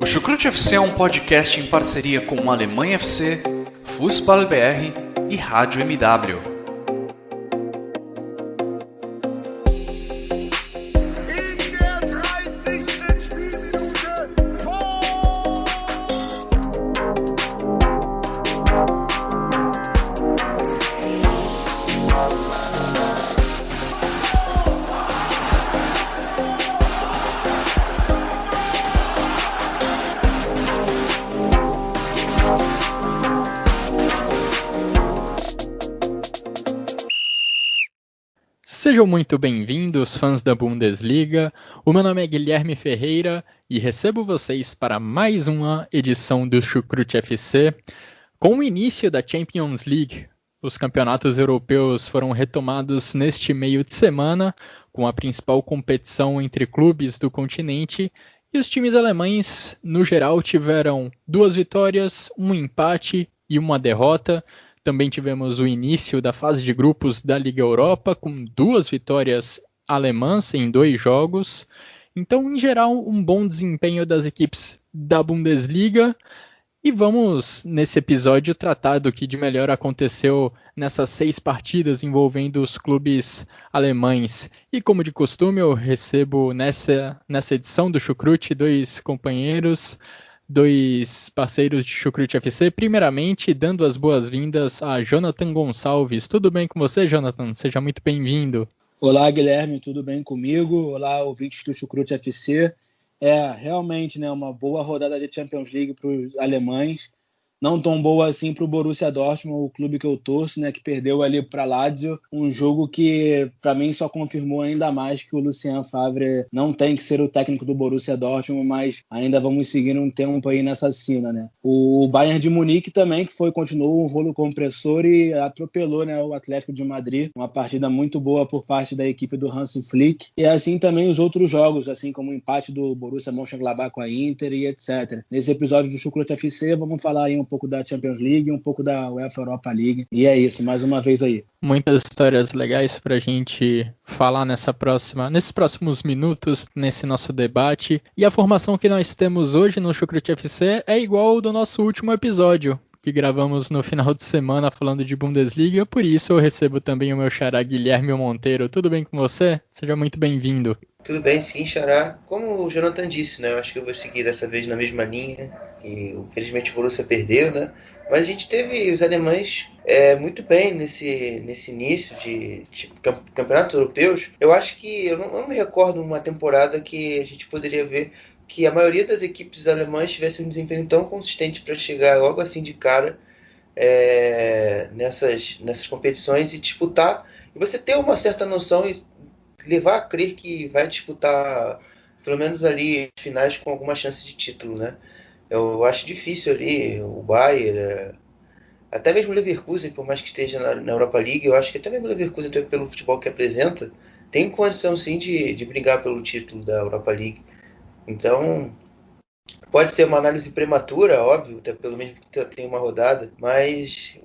Chucrute FC é um podcast em parceria com Alemanha FC, Fußball BR e Rádio MW. Sejam muito bem-vindos, fãs da Bundesliga. O meu nome é Guilherme Ferreira e recebo vocês para mais uma edição do Chucrute FC. Com o início da Champions League, os campeonatos europeus foram retomados neste meio de semana, com a principal competição entre clubes do continente, e os times alemães, no geral, tiveram 2 vitórias, um empate e uma derrota. Também tivemos o início da fase de grupos da Liga Europa, com 2 vitórias alemãs em 2 jogos. Então, em geral, um bom desempenho das equipes da Bundesliga. E vamos, nesse episódio, tratar do que de melhor aconteceu nessas 6 partidas envolvendo os clubes alemães. E como de costume, eu recebo nessa edição do Chucrute 2 companheiros, 2 parceiros de Chucrute FC, primeiramente dando as boas-vindas a Jonathan Gonçalves. Tudo bem com você, Jonathan? Seja muito bem-vindo. Olá, Guilherme, tudo bem comigo? Olá, ouvintes do Chucrute FC. Realmente, uma boa rodada de Champions League para os alemães. Não tão boa assim para o Borussia Dortmund, o clube que eu torço, que perdeu ali para Lazio. Um jogo que, para mim, só confirmou ainda mais que o Lucien Favre não tem que ser o técnico do Borussia Dortmund, mas ainda vamos seguir um tempo aí nessa cena, O Bayern de Munique também, que continuou um rolo compressor e atropelou, o Atlético de Madrid. Uma partida muito boa por parte da equipe do Hansi Flick. E assim também os outros jogos, assim como o empate do Borussia Mönchengladbach com a Inter e etc. Nesse episódio do Chucrute FC, vamos falar aí um pouco da Champions League, um pouco da UEFA Europa League. E é isso, mais uma vez aí. Muitas histórias legais pra gente falar nesses próximos minutos, nesse nosso debate. E a formação que nós temos hoje no Chucrute FC é igual ao do nosso último episódio, que gravamos no final de semana falando de Bundesliga. Por isso eu recebo também o meu xará Guilherme Monteiro. Tudo bem com você? Seja muito bem-vindo. Tudo bem, sim, xará. Como o Jonathan disse, eu acho que eu vou seguir dessa vez na mesma linha. E, infelizmente o Borussia perdeu, Mas a gente teve os alemães muito bem nesse início de campeonatos europeus. Eu acho que eu não me recordo uma temporada que a gente poderia ver que a maioria das equipes alemãs tivesse um desempenho tão consistente para chegar logo assim de cara nessas competições e disputar. E você ter uma certa noção e levar a crer que vai disputar pelo menos ali finais com alguma chance de título, Eu acho difícil ali o Bayern, até mesmo o Leverkusen, por mais que esteja na Europa League, eu acho que até mesmo o Leverkusen, até pelo futebol que apresenta, tem condição sim de brigar pelo título da Europa League. Então, pode ser uma análise prematura, óbvio, até pelo menos que tem uma rodada, mas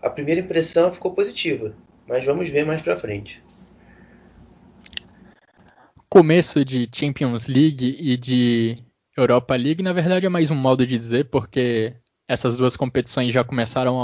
a primeira impressão ficou positiva. Mas vamos ver mais pra frente. Começo de Champions League e de Europa League, na verdade, é mais um modo de dizer, porque essas 2 competições já começaram há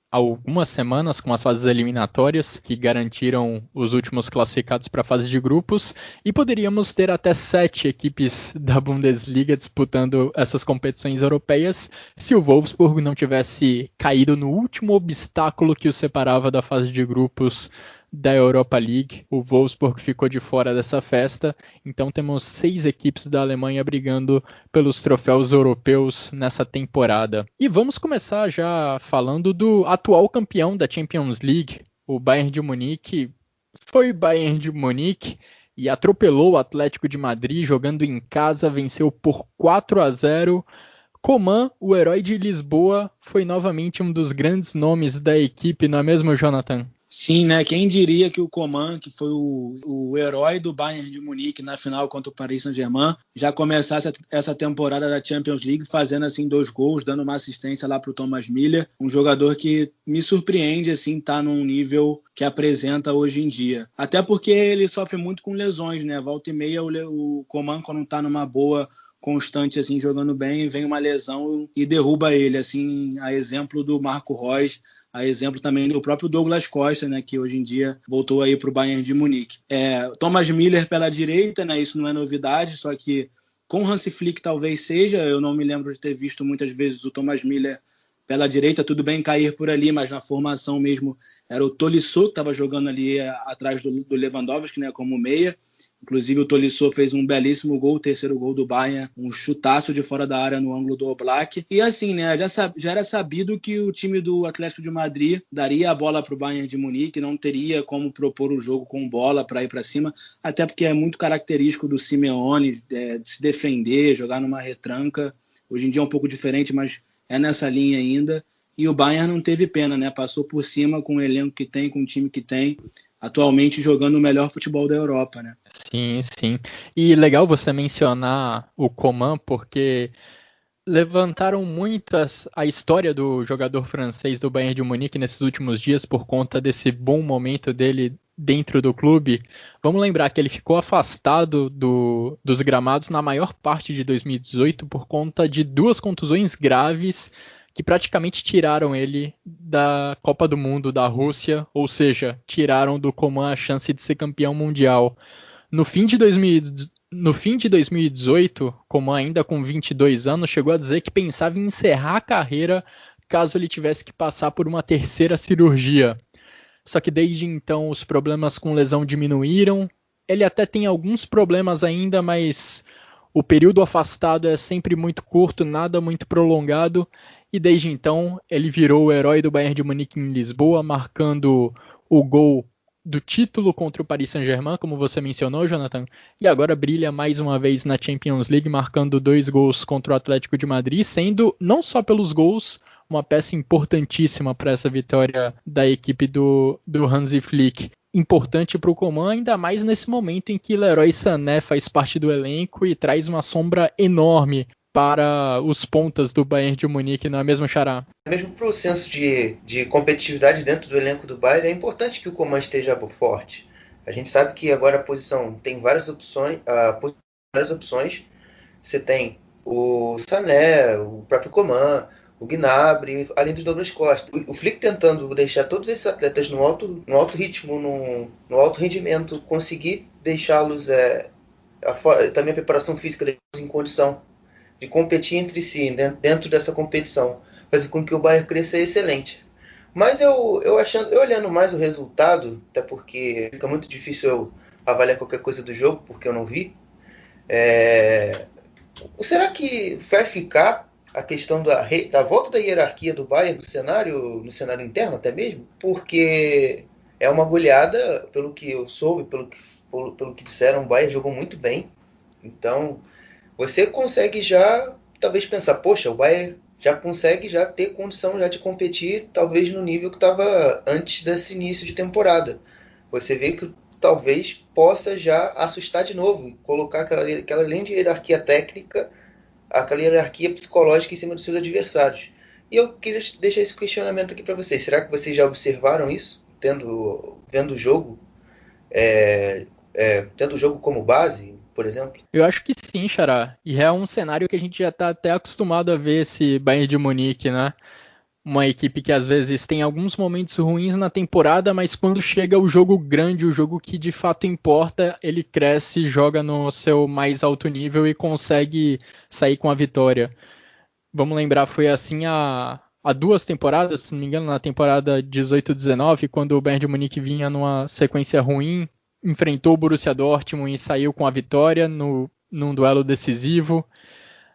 algumas semanas com as fases eliminatórias que garantiram os últimos classificados para a fase de grupos, e poderíamos ter até 7 equipes da Bundesliga disputando essas competições europeias se o Wolfsburg não tivesse caído no último obstáculo que o separava da fase de grupos da Europa League. O Wolfsburg ficou de fora dessa festa, então temos 6 equipes da Alemanha brigando pelos troféus europeus nessa temporada. E vamos começar já falando do atual campeão da Champions League, o Bayern de Munique. Foi Bayern de Munique e atropelou o Atlético de Madrid jogando em casa, venceu por 4-0. Coman, o herói de Lisboa, foi novamente um dos grandes nomes da equipe, não é mesmo, Jonathan? Sim, Quem diria que o Coman, que foi o herói do Bayern de Munique na final contra o Paris Saint-Germain, já começasse essa temporada da Champions League fazendo 2 gols, dando uma assistência lá para o Thomas Müller, um jogador que me surpreende tá num nível que apresenta hoje em dia. Até porque ele sofre muito com lesões, volta e meia o Coman, quando está numa boa constante, assim, jogando bem, vem uma lesão e derruba ele, assim, a exemplo do Marco Reus, a exemplo também do próprio Douglas Costa, né, que hoje em dia voltou aí para o Bayern de Munique. Thomas Müller pela direita, né, isso não é novidade, só que com Hansi Flick talvez seja, eu não me lembro de ter visto muitas vezes o Thomas Müller pela direita, tudo bem cair por ali, mas na formação mesmo era o Tolisso que estava jogando ali atrás do Lewandowski, né, como meia. Inclusive o Tolisso fez um belíssimo gol, o terceiro gol do Bayern, um chutaço de fora da área no ângulo do Oblak. E assim, né, já era sabido que o time do Atlético de Madrid daria a bola para o Bayern de Munique, não teria como propor o jogo com bola para ir para cima, até porque é muito característico do Simeone de se defender, jogar numa retranca. Hoje em dia é um pouco diferente, mas é nessa linha ainda. E o Bayern não teve pena, né? Passou por cima com o elenco que tem, com o time que tem, atualmente jogando o melhor futebol da Europa, né? Sim, sim. E legal você mencionar o Coman, porque levantaram muito a história do jogador francês do Bayern de Munique nesses últimos dias por conta desse bom momento dele dentro do clube. Vamos lembrar que ele ficou afastado dos gramados na maior parte de 2018 por conta de 2 contusões graves que praticamente tiraram ele da Copa do Mundo da Rússia, ou seja, tiraram do Coman a chance de ser campeão mundial. No fim de 2018, Coman, ainda com 22 anos, chegou a dizer que pensava em encerrar a carreira caso ele tivesse que passar por uma terceira cirurgia. Só que desde então os problemas com lesão diminuíram. Ele até tem alguns problemas ainda, mas o período afastado é sempre muito curto, nada muito prolongado. E desde então ele virou o herói do Bayern de Munique em Lisboa, marcando o gol do título contra o Paris Saint-Germain, como você mencionou, Jonathan, e agora brilha mais uma vez na Champions League, marcando 2 gols contra o Atlético de Madrid, sendo, não só pelos gols, uma peça importantíssima para essa vitória da equipe do Hansi Flick. Importante para o Coman, ainda mais nesse momento em que Leroy Sané faz parte do elenco e traz uma sombra enorme para os pontas do Bayern de Munique, não é mesmo, Xará? Mesmo para o senso de competitividade dentro do elenco do Bayern, é importante que o Coman esteja forte. A gente sabe que agora a posição tem várias opções. Você tem o Sané, o próprio Coman, o Gnabry, além dos Douglas Costa. O Flick tentando deixar todos esses atletas no alto ritmo, no alto rendimento, conseguir deixá-los também a preparação física em condição de competir entre si, dentro dessa competição, fazer com que o Bayern cresça é excelente. Mas eu olhando mais o resultado, até porque fica muito difícil eu avaliar qualquer coisa do jogo, porque eu não vi, será que vai ficar a questão da volta da hierarquia do Bayern no cenário interno até mesmo? Porque é uma goleada, pelo que eu soube, pelo que disseram, o Bayern jogou muito bem. Então você consegue já, talvez, pensar, poxa, o Bayern já consegue já ter condição já de competir, talvez no nível que estava antes desse início de temporada. Você vê que talvez possa já assustar de novo e colocar aquela além de hierarquia técnica, aquela hierarquia psicológica em cima dos seus adversários. E eu queria deixar esse questionamento aqui para vocês. Será que vocês já observaram isso, vendo o jogo, tendo o jogo como base, por exemplo? Eu acho que sim, Xará. E é um cenário que a gente já está até acostumado a ver esse Bayern de Munique, né? Uma equipe que às vezes tem alguns momentos ruins na temporada, mas quando chega o jogo grande, o jogo que de fato importa, ele cresce, joga no seu mais alto nível e consegue sair com a vitória. Vamos lembrar, foi assim há 2 temporadas, se não me engano, na temporada 18-19, quando o Bayern de Munique vinha numa sequência ruim, enfrentou o Borussia Dortmund e saiu com a vitória num duelo decisivo.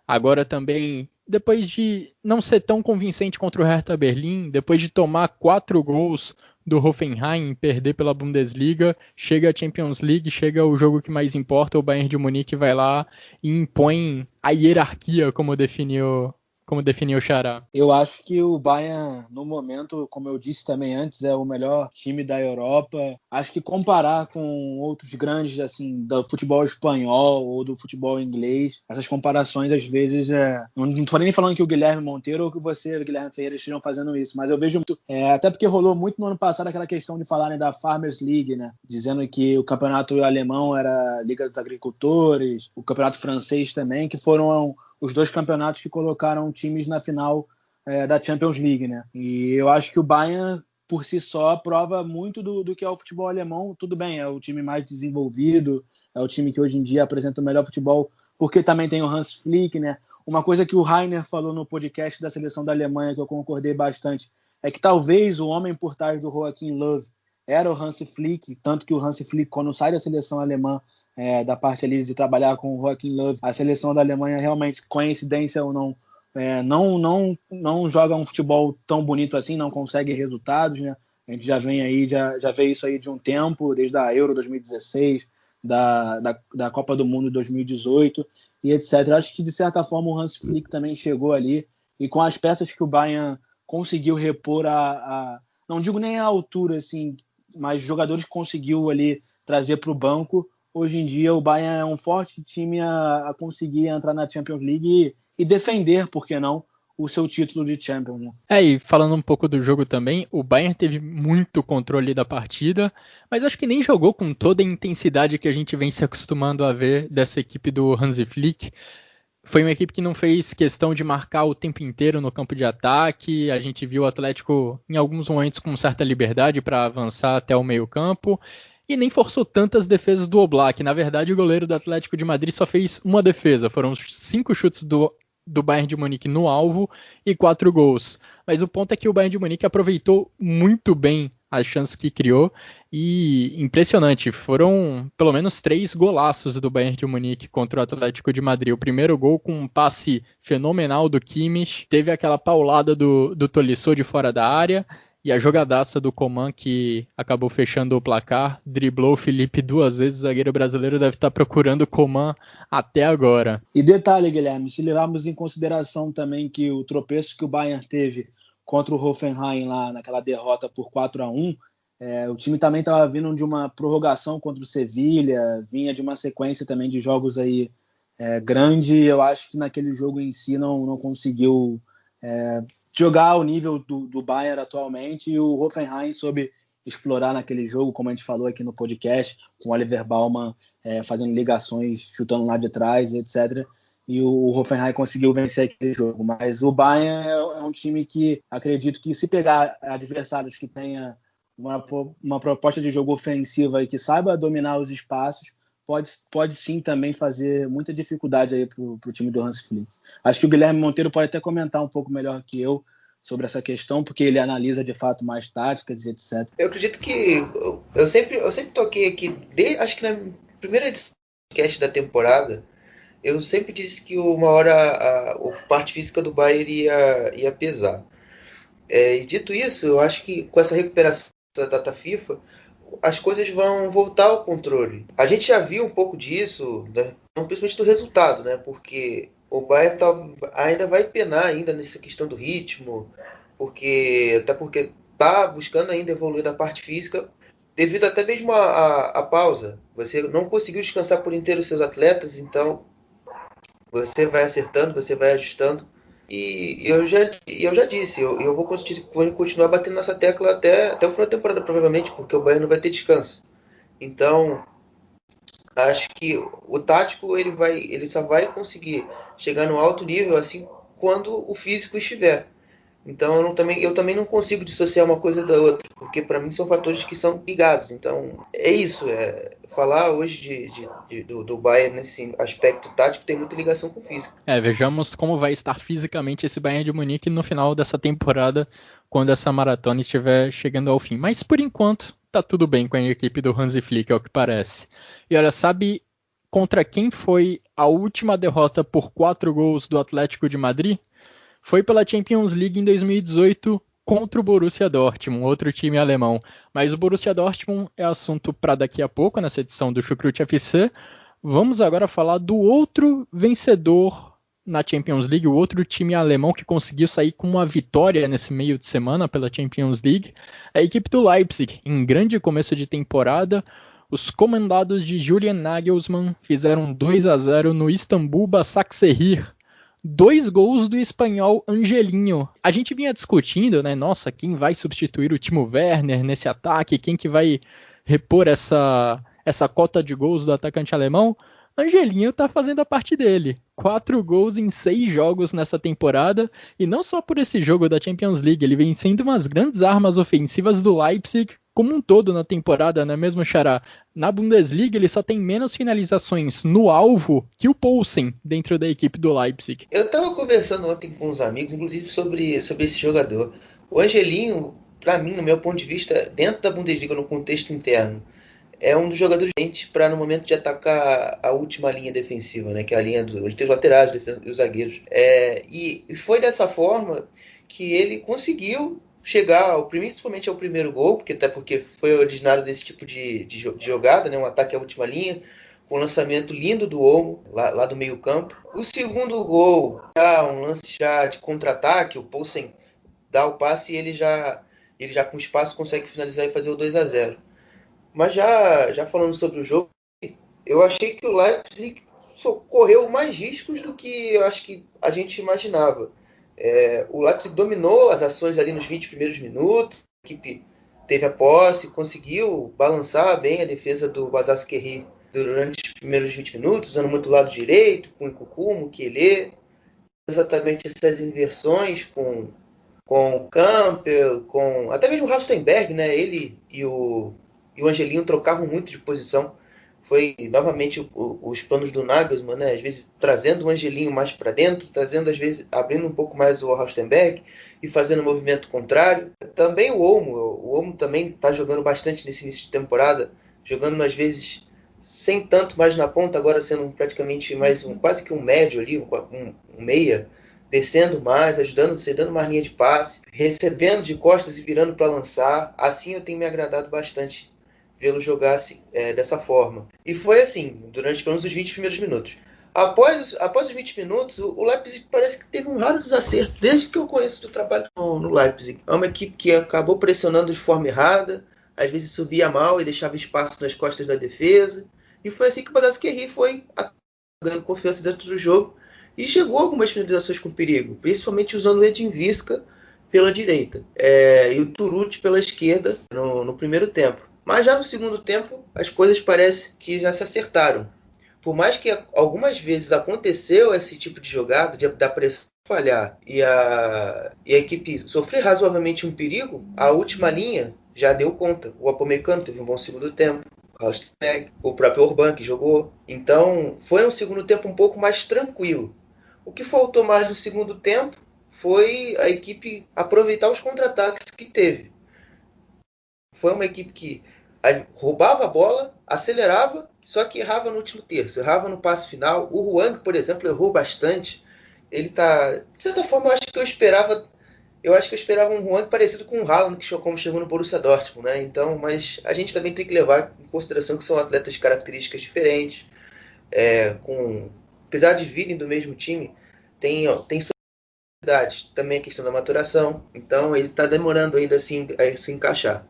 Agora também, depois de não ser tão convincente contra o Hertha Berlim, depois de tomar 4 gols do Hoffenheim, perder pela Bundesliga, chega a Champions League, chega o jogo que mais importa, o Bayern de Munique vai lá e impõe a hierarquia, como definiu como definiu o Xará? Eu acho que o Bayern, no momento, como eu disse também antes, é o melhor time da Europa. Acho que comparar com outros grandes, assim, do futebol espanhol ou do futebol inglês, essas comparações, às vezes, não estou nem falando que o Guilherme Monteiro ou que você, Guilherme Ferreira, estejam fazendo isso, mas eu vejo muito, até porque rolou muito no ano passado aquela questão de falarem da Farmers League, né? Dizendo que o campeonato alemão era a Liga dos Agricultores, o campeonato francês também, que foram os dois campeonatos que colocaram times na final da Champions League, né? E eu acho que o Bayern, por si só, prova muito do que é o futebol alemão. Tudo bem, é o time mais desenvolvido, é o time que hoje em dia apresenta o melhor futebol, porque também tem o Hans Flick, né? Uma coisa que o Rainer falou no podcast da seleção da Alemanha, que eu concordei bastante, é que talvez o homem por trás do Joachim Löw era o Hans Flick, tanto que o Hans Flick, quando sai da seleção alemã, da parte ali de trabalhar com o Joachim Löw, a seleção da Alemanha realmente, coincidência ou não, não joga um futebol tão bonito assim, não consegue resultados, né? A gente já vem aí, já vê isso aí de um tempo, desde a Euro 2016, da Copa do Mundo 2018 e etc. Acho que de certa forma o Hans Flick também chegou ali e com as peças que o Bayern conseguiu repor não digo nem a altura, assim, mas jogadores que conseguiu ali trazer para o banco. Hoje em dia o Bayern é um forte time a conseguir entrar na Champions League e defender, por que não, o seu título de Champions. Né? E falando um pouco do jogo também, o Bayern teve muito controle da partida, mas acho que nem jogou com toda a intensidade que a gente vem se acostumando a ver dessa equipe do Hansi Flick. Foi uma equipe que não fez questão de marcar o tempo inteiro no campo de ataque. A gente viu o Atlético em alguns momentos com certa liberdade para avançar até o meio-campo e nem forçou tantas defesas do Oblak. Na verdade, o goleiro do Atlético de Madrid só fez uma defesa. Foram 5 chutes do Bayern de Munique no alvo e 4 gols. Mas o ponto é que o Bayern de Munique aproveitou muito bem as chances que criou e impressionante, foram pelo menos 3 golaços do Bayern de Munique contra o Atlético de Madrid. O primeiro gol com um passe fenomenal do Kimmich, teve aquela paulada do Tolisso de fora da área e a jogadaça do Coman que acabou fechando o placar, driblou o Felipe 2 vezes, o zagueiro brasileiro deve estar procurando o Coman até agora. E detalhe, Guilherme, se levarmos em consideração também que o tropeço que o Bayern teve contra o Hoffenheim lá naquela derrota por 4-1, o time também estava vindo de uma prorrogação contra o Sevilha, vinha de uma sequência também de jogos aí grande. Eu acho que naquele jogo em si não conseguiu jogar ao nível do Bayern atualmente, e o Hoffenheim soube explorar naquele jogo, como a gente falou aqui no podcast, com o Oliver Baumann fazendo ligações, chutando lá de trás, etc., e o Hoffenheim conseguiu vencer aquele jogo. Mas o Bayern é um time que acredito que se pegar adversários que tenha uma proposta de jogo ofensiva e que saiba dominar os espaços, pode sim também fazer muita dificuldade aí pro time do Hans Flick. Acho que o Guilherme Monteiro pode até comentar um pouco melhor que eu sobre essa questão, porque ele analisa de fato mais táticas e etc. Eu acredito que eu sempre toquei aqui, acho que na primeira edição do podcast da temporada, eu sempre disse que uma hora a parte física do Bayern ia pesar. E dito isso, eu acho que com essa recuperação da data FIFA, as coisas vão voltar ao controle. A gente já viu um pouco disso, principalmente do resultado, né? Porque o Bayern ainda vai penar ainda nessa questão do ritmo, até porque está buscando ainda evoluir da parte física, devido até mesmo à pausa. Você não conseguiu descansar por inteiro os seus atletas, então você vai acertando, você vai ajustando. E eu já disse, eu vou continuar batendo nessa tecla até o final da temporada, provavelmente, porque o Bayern não vai ter descanso. Então, acho que o tático ele só vai conseguir chegar no alto nível assim quando o físico estiver. Então, eu também não consigo dissociar uma coisa da outra, porque para mim são fatores que são ligados. Então, é isso. Falar hoje do Bayern nesse aspecto tático tem muita ligação com o físico. Vejamos como vai estar fisicamente esse Bayern de Munique no final dessa temporada, quando essa maratona estiver chegando ao fim. Mas, por enquanto, tá tudo bem com a equipe do Hansi Flick, é o que parece. E olha, sabe contra quem foi a última derrota por 4 gols do Atlético de Madrid? Foi pela Champions League em 2018 contra o Borussia Dortmund, outro time alemão. Mas o Borussia Dortmund é assunto para daqui a pouco, nessa edição do Chucrute FC. Vamos agora falar do outro vencedor na Champions League, o outro time alemão que conseguiu sair com uma vitória nesse meio de semana pela Champions League, é a equipe do Leipzig. Em grande começo de temporada, os comandados de Julian Nagelsmann fizeram 2-0 no Istanbul Basaksehir. 2 gols do espanhol Angelinho. A gente vinha discutindo, né? Nossa, quem vai substituir o Timo Werner nesse ataque? Quem que vai repor essa cota de gols do atacante alemão? Angelinho tá fazendo a parte dele. 4 gols em 6 jogos nessa temporada, e não só por esse jogo da Champions League, ele vem sendo umas grandes armas ofensivas do Leipzig como um todo na temporada, não é mesmo, Xará? Na Bundesliga ele só tem menos finalizações no alvo que o Poulsen dentro da equipe do Leipzig. Eu tava conversando ontem com uns amigos, inclusive sobre esse jogador. O Angelinho, para mim, no meu ponto de vista, dentro da Bundesliga, no contexto interno, é um dos jogadores para no momento de atacar a última linha defensiva, né, que é a linha onde tem os laterais e os zagueiros. E foi dessa forma que ele conseguiu chegar principalmente ao primeiro gol, porque foi originário desse tipo de jogada, né, um ataque à última linha, com um lançamento lindo do Olmo, lá do meio campo. O segundo gol, um lance já de contra-ataque, o Poulsen dá o passe e ele já com espaço consegue finalizar e fazer o 2-0. Mas já falando sobre o jogo, eu achei que o Leipzig correu mais riscos do que eu acho que a gente imaginava. O Leipzig dominou as ações ali nos 20 primeiros minutos, a equipe teve a posse, conseguiu balançar bem a defesa do Basaksehir durante os primeiros 20 minutos, usando muito o lado direito, com o Nkunku, Mukiele, exatamente essas inversões com o Campbell, até mesmo o Halstenberg, né? Ele e o Angelinho trocavam muito de posição. Foi novamente os planos do Nagelsmann, né? Às vezes trazendo o Angelinho mais para dentro, às vezes abrindo um pouco mais o Halstenberg e fazendo o movimento contrário. Também o Olmo também está jogando bastante nesse início de temporada, jogando às vezes sem tanto mais na ponta, agora sendo praticamente mais quase que um médio ali, um meia, descendo mais, ajudando, dando mais linha de passe, recebendo de costas e virando para lançar. Assim eu tenho me agradado bastante vê-lo jogar assim, dessa forma. E foi assim, durante pelo menos os 20 primeiros minutos. Após os 20 minutos, o Leipzig parece que teve um raro desacerto, desde que eu conheço do trabalho no Leipzig. É uma equipe que acabou pressionando de forma errada, às vezes subia mal e deixava espaço nas costas da defesa. E foi assim que o Basaksehir foi ganhando confiança dentro do jogo e chegou a algumas finalizações com perigo, principalmente usando o Edin Visca pela direita e o Turuti pela esquerda no primeiro tempo. Mas já no segundo tempo, as coisas parecem que já se acertaram. Por mais que algumas vezes aconteceu esse tipo de jogada, da pressão falhar e a equipe sofrer razoavelmente um perigo, a última linha já deu conta. O Upamecano teve um bom segundo tempo, o próprio Orban que jogou. Então, foi um segundo tempo um pouco mais tranquilo. O que faltou mais no segundo tempo foi a equipe aproveitar os contra-ataques que teve. Foi uma equipe que roubava a bola, acelerava, só que errava no último terço, errava no passe final. O Hwang, por exemplo, errou bastante. Ele tá, de certa forma, eu acho que eu esperava um Hwang parecido com o Haaland, como chegou no Borussia Dortmund, né? Então, mas a gente também tem que levar em consideração que são atletas de características diferentes, apesar de virem do mesmo time, tem sua idade, também a questão da maturação. Então, ele está demorando ainda assim a se encaixar.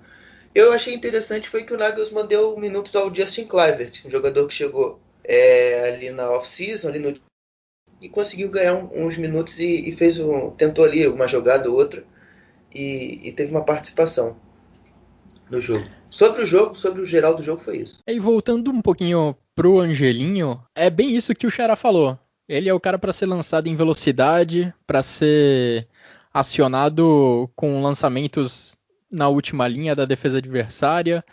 Eu achei interessante foi que o Nagelsmann deu minutos ao Justin Kluivert, um jogador que chegou ali na off-season, e conseguiu ganhar uns minutos e tentou ali uma jogada ou outra e teve uma participação no jogo. Sobre o geral do jogo foi isso. E voltando um pouquinho pro Angelinho, é bem isso que o Xará falou. Ele é o cara para ser lançado em velocidade, para ser acionado com lançamentos na última linha da defesa adversária,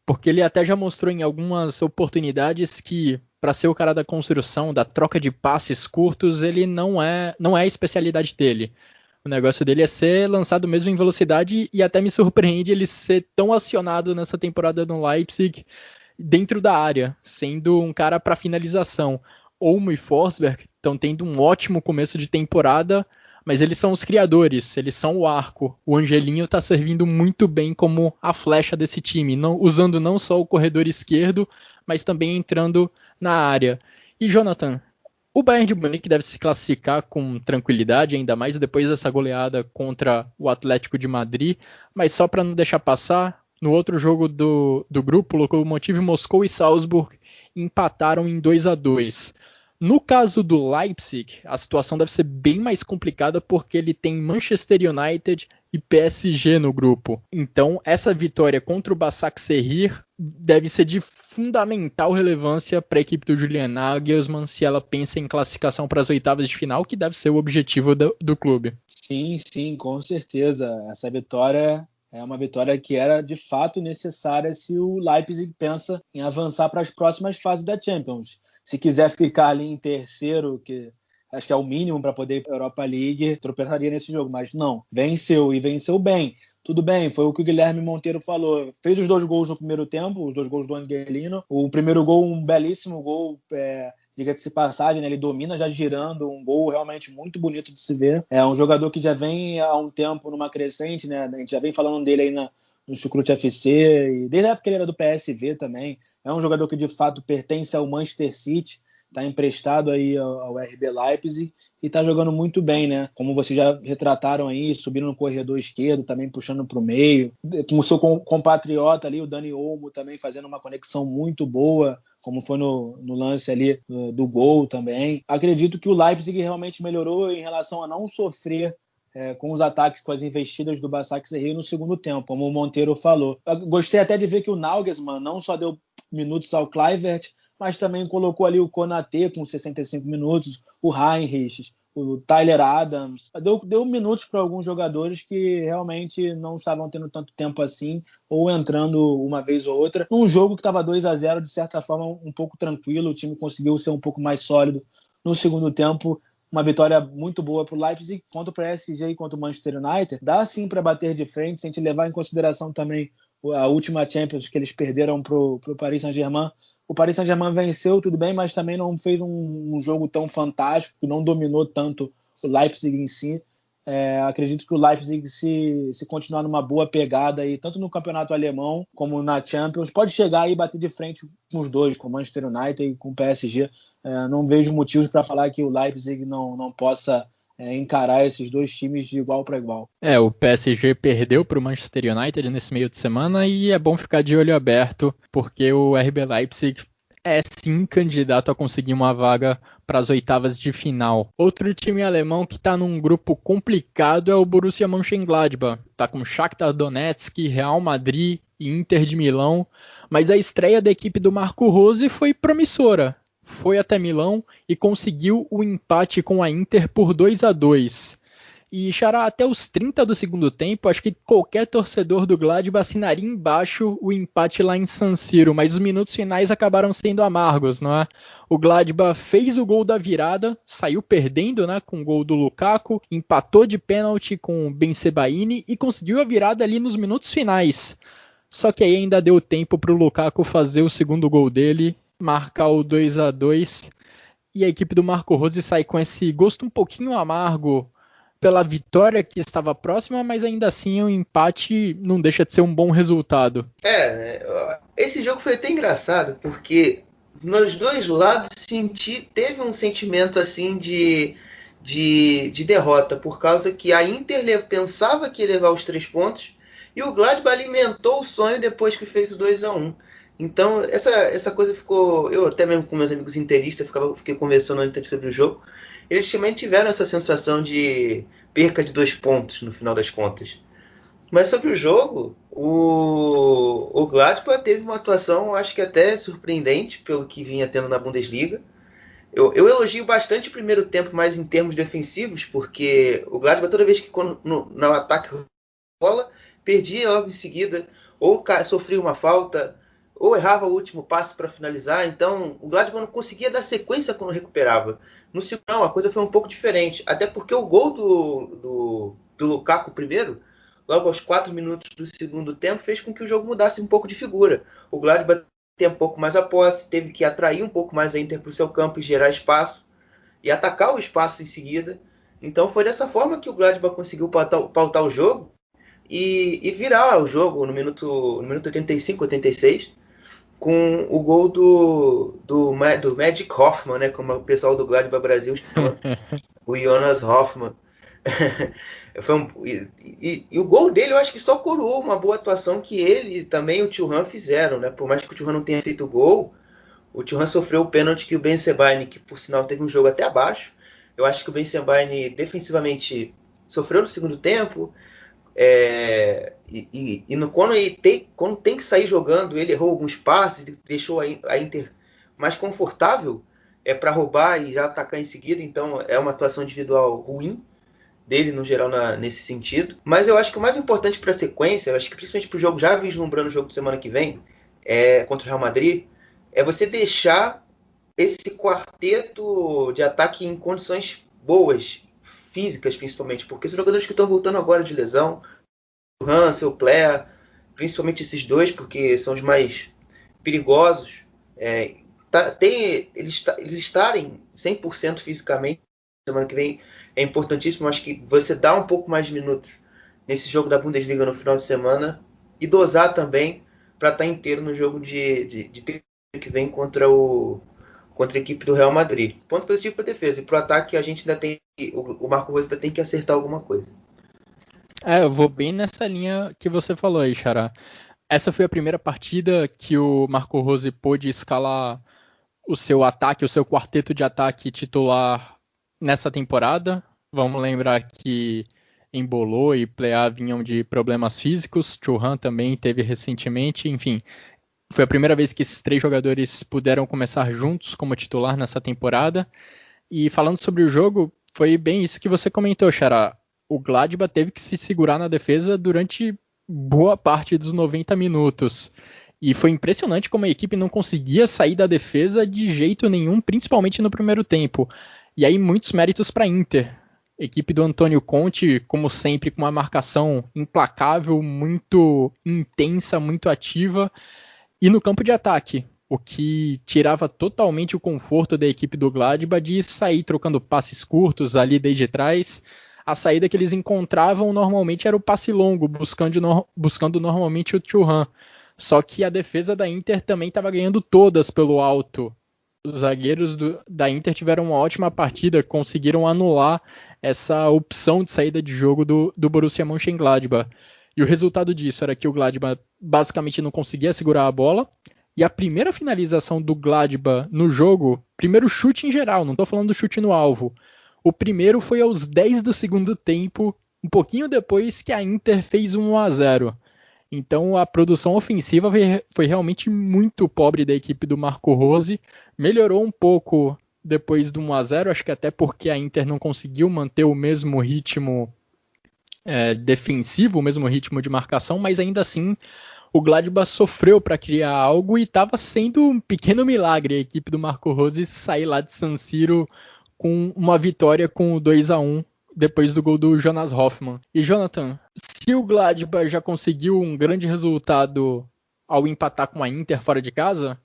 porque ele até já mostrou em algumas oportunidades que, para ser o cara da construção, da troca de passes curtos, ele não é a especialidade dele. O negócio dele é ser lançado mesmo em velocidade, e até me surpreende ele ser tão acionado nessa temporada no Leipzig dentro da área, sendo um cara para finalização. Olmo e Forsberg estão tendo um ótimo começo de temporada, mas eles são os criadores, eles são o arco. O Angelinho está servindo muito bem como a flecha desse time, usando não só o corredor esquerdo, mas também entrando na área. E Jonathan, O Bayern de Munique deve se classificar com tranquilidade, ainda mais depois dessa goleada contra o Atlético de Madrid, mas só para não deixar passar, no outro jogo do grupo, o Lokomotiv Moscou e Salzburg empataram em 2-2. No caso do Leipzig, a situação deve ser bem mais complicada porque ele tem Manchester United e PSG no grupo. Então, essa vitória contra o Başakşehir deve ser de fundamental relevância para a equipe do Julian Nagelsmann se ela pensa em classificação para as oitavas de final, que deve ser o objetivo do clube. Sim, com certeza. Essa vitória é uma vitória que era de fato necessária se o Leipzig pensa em avançar para as próximas fases da Champions. Se quiser ficar ali em terceiro, que acho que é o mínimo para poder ir para a Europa League, tropeçaria nesse jogo. Mas não, venceu e venceu bem. Tudo bem, foi o que o Guilherme Monteiro falou. Fez os 2 gols no primeiro tempo, os 2 gols do Angelino. O primeiro gol, um belíssimo gol, diga-se de passagem, né? Ele domina já girando, um gol realmente muito bonito de se ver. É um jogador que já vem há um tempo numa crescente, né? A gente já vem falando dele aí no Chucrute FC, e desde a época que ele era do PSV também. É um jogador que de fato pertence ao Manchester City, está emprestado aí ao RB Leipzig e está jogando muito bem, né? Como vocês já retrataram aí, subindo no corredor esquerdo, também puxando para o meio. Com o seu compatriota ali, o Dani Olmo, também fazendo uma conexão muito boa, como foi no lance ali do gol também. Acredito que o Leipzig realmente melhorou em relação a não sofrer com os ataques, com as investidas do Başakşehir no segundo tempo, como o Monteiro falou. Eu gostei até de ver que o Nagelsmann não só deu minutos ao Kluivert, mas também colocou ali o Konaté com 65 minutos, o Heinrich, o Tyler Adams. Deu minutos para alguns jogadores que realmente não estavam tendo tanto tempo assim, ou entrando uma vez ou outra. Num jogo que estava 2-0, de certa forma, um pouco tranquilo, o time conseguiu ser um pouco mais sólido no segundo tempo. Uma vitória muito boa para o Leipzig, contra o PSG e contra o Manchester United. Dá sim para bater de frente, se a gente levar em consideração também a última Champions que eles perderam para o Paris Saint-Germain. O Paris Saint-Germain venceu, tudo bem, mas também não fez um jogo tão fantástico, não dominou tanto o Leipzig em si. Acredito que o Leipzig, se continuar numa boa pegada, aí, tanto no campeonato alemão como na Champions, pode chegar e bater de frente com os dois, com o Manchester United e com o PSG. Não vejo motivos para falar que o Leipzig não possa encarar esses dois times de igual para igual. O PSG perdeu para o Manchester United nesse meio de semana e é bom ficar de olho aberto, porque o RB Leipzig é sim candidato a conseguir uma vaga para as oitavas de final. Outro time alemão que está num grupo complicado é o Borussia Mönchengladbach. Está com Shakhtar Donetsk, Real Madrid e Inter de Milão, mas a estreia da equipe do Marco Rose foi promissora. Foi até Milão e conseguiu o empate com a Inter por 2-2. E, Xará, até os 30 do segundo tempo, acho que qualquer torcedor do Gladbach assinaria embaixo o empate lá em San Siro, mas os minutos finais acabaram sendo amargos, não é? O Gladbach fez o gol da virada, saiu perdendo, né, com o gol do Lukaku, empatou de pênalti com o Ben Sebaini e conseguiu a virada ali nos minutos finais. Só que aí ainda deu tempo para o Lukaku fazer o segundo gol dele, marcar o 2-2, e a equipe do Marco Rose sai com esse gosto um pouquinho amargo pela vitória que estava próxima, mas ainda assim o empate não deixa de ser um bom resultado. Esse jogo foi até engraçado, porque nos dois lados teve um sentimento assim de derrota, por causa que a Inter pensava que ia levar os 3 pontos, e o Gladbach alimentou o sonho depois que fez o 2-1. Então, essa coisa ficou... Eu até mesmo com meus amigos interistas fiquei conversando antes sobre o jogo. Eles também tiveram essa sensação de perca de 2 pontos no final das contas. Mas sobre o jogo, o Gladbach teve uma atuação, acho que até surpreendente, pelo que vinha tendo na Bundesliga. Eu elogio bastante o primeiro tempo, mais em termos defensivos, porque o Gladbach, toda vez que no ataque rola, perdia logo em seguida, ou sofria uma falta, ou errava o último passe para finalizar. Então o Gladbach não conseguia dar sequência quando recuperava. No segundo, a coisa foi um pouco diferente, até porque o gol do Lukaku primeiro, logo aos 4 minutos do segundo tempo, fez com que o jogo mudasse um pouco de figura. O Gladbach tem um pouco mais a posse, teve que atrair um pouco mais a Inter para o seu campo e gerar espaço, e atacar o espaço em seguida. Então foi dessa forma que o Gladbach conseguiu pautar o jogo e virar o jogo no minuto 85, 86, com o gol do Magic Hoffman, né, como o pessoal do Gladbach Brasil chama, o Jonas Hoffman. E o gol dele eu acho que só coroou uma boa atuação que ele e também o Thuram fizeram, né? Por mais que o Thuram não tenha feito o gol, o Thuram sofreu o pênalti que o Ben Sebaini, que por sinal teve um jogo até abaixo. Eu acho que o Ben Sebaini defensivamente sofreu no segundo tempo. Quando tem que sair jogando, ele errou alguns passes, deixou a Inter mais confortável para roubar e já atacar em seguida. Então é uma atuação individual ruim dele no geral nesse sentido. Mas eu acho que o mais importante para a sequência, eu acho que principalmente para o jogo, já vislumbrando o jogo de semana que vem, contra o Real Madrid, é você deixar esse quarteto de ataque em condições boas, físicas principalmente, porque os jogadores que estão voltando agora de lesão, o Hansel, o Plea, principalmente esses dois, porque são os mais perigosos, eles estarem 100% fisicamente semana que vem é importantíssimo. Acho que você dá um pouco mais de minutos nesse jogo da Bundesliga no final de semana e dosar também para estar inteiro no jogo de que vem contra a equipe do Real Madrid. Ponto positivo para a defesa. E para o ataque a gente ainda tem, o Marco Rose ainda tem que acertar alguma coisa. Eu vou bem nessa linha que você falou aí, Xará. Essa foi a primeira partida que o Marco Rose pôde escalar o seu ataque, o seu quarteto de ataque titular nessa temporada. Vamos lembrar que Embolo e Plea vinham de problemas físicos, Thuram também teve recentemente, enfim. Foi a primeira vez que esses 3 jogadores puderam começar juntos como titular nessa temporada. E falando sobre o jogo, foi bem isso que você comentou, Xará. O Gladbach teve que se segurar na defesa durante boa parte dos 90 minutos. E foi impressionante como a equipe não conseguia sair da defesa de jeito nenhum, principalmente no primeiro tempo. E aí muitos méritos para a Inter. Equipe do Antônio Conte, como sempre, com uma marcação implacável, muito intensa, muito ativa. E no campo de ataque, o que tirava totalmente o conforto da equipe do Gladbach de sair trocando passes curtos ali desde trás. A saída que eles encontravam normalmente era o passe longo, buscando normalmente o Thuram. Só que a defesa da Inter também estava ganhando todas pelo alto. Os zagueiros da Inter tiveram uma ótima partida, conseguiram anular essa opção de saída de jogo do Borussia Mönchengladbach. E o resultado disso era que o Gladbach basicamente não conseguia segurar a bola. E a primeira finalização do Gladbach no jogo, primeiro chute em geral, não estou falando do chute no alvo. O primeiro foi aos 10 do segundo tempo, um pouquinho depois que a Inter fez 1-0. Então a produção ofensiva foi realmente muito pobre da equipe do Marco Rose. Melhorou um pouco depois do 1-0, acho que até porque a Inter não conseguiu manter o mesmo ritmo defensivo, o mesmo ritmo de marcação, mas ainda assim o Gladbach sofreu para criar algo e estava sendo um pequeno milagre a equipe do Marco Rose sair lá de San Siro com uma vitória com o 2-1 depois do gol do Jonas Hoffman. E Jonathan, se o Gladbach já conseguiu um grande resultado ao empatar com a Inter fora de casa,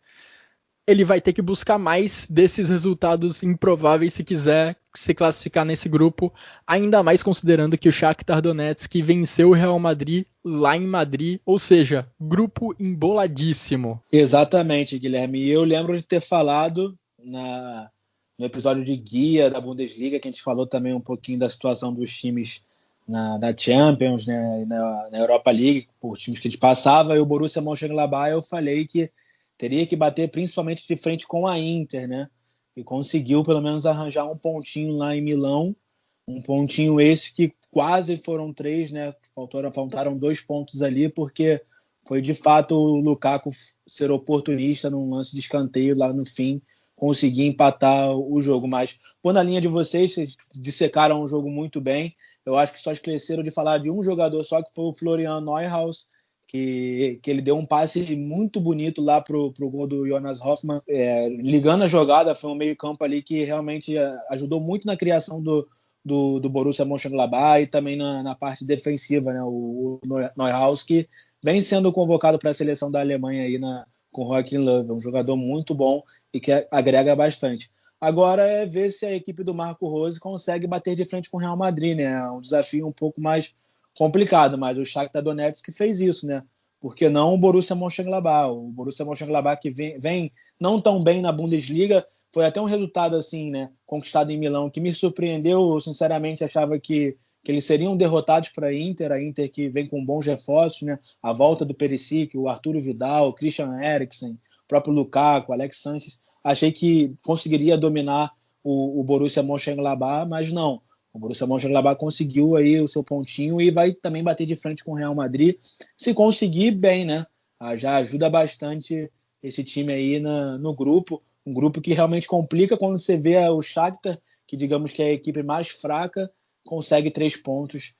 ele vai ter que buscar mais desses resultados improváveis se quiser se classificar nesse grupo, ainda mais considerando que o Shakhtar Donetsk venceu o Real Madrid lá em Madrid, ou seja, grupo emboladíssimo. Exatamente, Guilherme. E eu lembro de ter falado no episódio de guia da Bundesliga, que a gente falou também um pouquinho da situação dos times da Champions, né, na Europa League, por times que a gente passava, e o Borussia Mönchengladbach eu falei que teria que bater principalmente de frente com a Inter, né, e conseguiu pelo menos arranjar um pontinho lá em Milão, um pontinho esse que quase foram 3, né, faltaram 2 pontos ali, porque foi de fato o Lukaku ser oportunista num lance de escanteio lá no fim, conseguir empatar o jogo. Mas, pô, na linha de vocês dissecaram o jogo muito bem. Eu acho que só esqueceram de falar de um jogador só, que foi o Florian Neuhaus, que ele deu um passe muito bonito lá pro gol do Jonas Hoffman. Ligando a jogada, foi um meio campo ali que realmente ajudou muito na criação do Borussia Mönchengladbach e também na parte defensiva, né? O Neuhaus, que vem sendo convocado para a seleção da Alemanha aí com o Joachim Löw, um jogador muito bom e que agrega bastante. Agora é ver se a equipe do Marco Rose consegue bater de frente com o Real Madrid, né? É um desafio um pouco mais complicado, mas o Shakhtar Donetsk fez isso, né? por que não o Borussia Mönchengladbach? O Borussia Mönchengladbach que vem não tão bem na Bundesliga, foi até um resultado assim, né, conquistado em Milão, que me surpreendeu. Eu sinceramente achava que eles seriam derrotados para a Inter que vem com bons reforços, né, a volta do Perisic, o Arturo Vidal, o Christian Eriksen, o próprio Lukaku, o Alex Sanches. Achei que conseguiria dominar o Borussia Mönchengladbach, mas não. O Borussia Mönchengladbach conseguiu aí o seu pontinho e vai também bater de frente com o Real Madrid. Se conseguir, bem, né? Já ajuda bastante esse time aí no grupo. Um grupo que realmente complica quando você vê o Shakhtar, que digamos que é a equipe mais fraca, consegue 3 pontos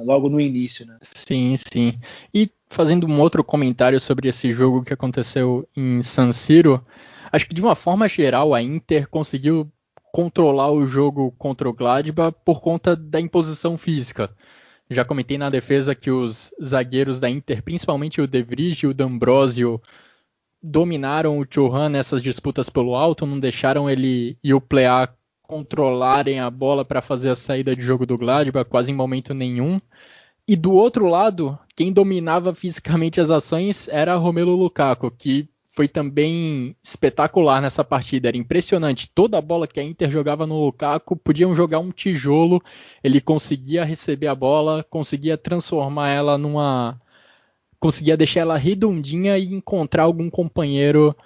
logo no início, né? Sim, sim. E fazendo um outro comentário sobre esse jogo que aconteceu em San Siro, acho que de uma forma geral a Inter conseguiu controlar o jogo contra o Gladbach por conta da imposição física. Já comentei na defesa que os zagueiros da Inter, principalmente o De Vrij e o D'Ambrosio, dominaram o Thuram nessas disputas pelo alto, não deixaram ele e o Plea controlarem a bola para fazer a saída de jogo do Gladbach, quase em momento nenhum. E do outro lado, quem dominava fisicamente as ações era Romelu Lukaku, que foi também espetacular nessa partida. Era impressionante. Toda a bola que a Inter jogava no Lukaku, podiam jogar um tijolo, ele conseguia receber a bola, conseguia transformar ela conseguia deixar ela redondinha e encontrar algum companheiro